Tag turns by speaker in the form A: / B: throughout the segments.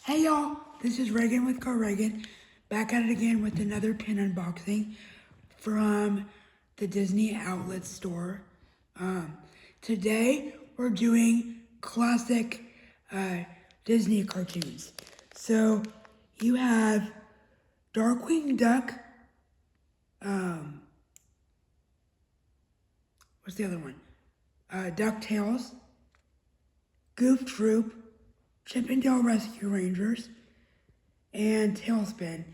A: Hey y'all, this is Reagan with Go Reagan, back at it again with another pin unboxing from the Disney Outlet store. Today we're doing classic Disney cartoons. So you have Darkwing Duck, what's the other one? DuckTales, Goof Troop, Chip and Dale Rescue Rangers, and TaleSpin.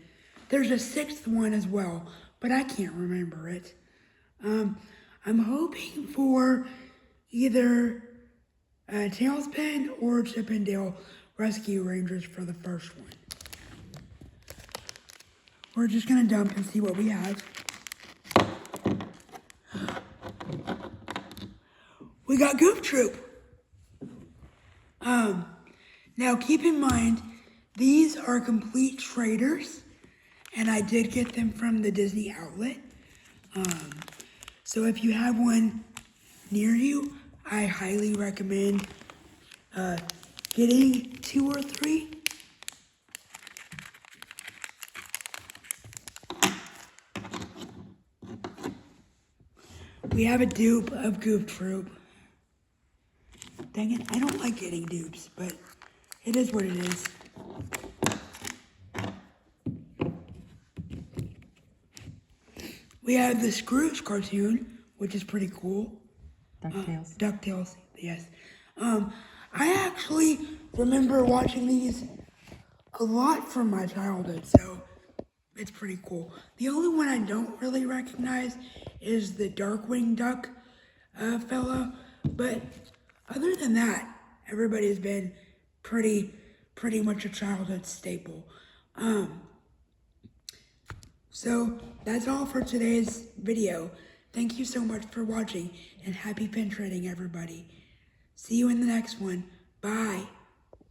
A: There's a sixth one as well, but I can't remember it. I'm hoping for either TaleSpin or Chip and Dale Rescue Rangers for the first one. We're just gonna dump and see what we have. We got Goof Troop. Now keep in mind, these are complete traders, and I did get them from the Disney Outlet. So if you have one near you, I highly recommend getting 2 or 3. We have a dupe of Goof Troop. Dang it, I don't like getting dupes, but it is what it is. We have the Scrooge cartoon, which is pretty cool.
B: DuckTales.
A: DuckTales, yes. I actually remember watching these a lot from my childhood, so it's pretty cool. The only one I don't really recognize is the Darkwing Duck fella, but other than that, everybody's been pretty much a childhood staple. So that's all for today's video. Thank you so much for watching, and happy pin trading, everybody. See you in the next one. Bye.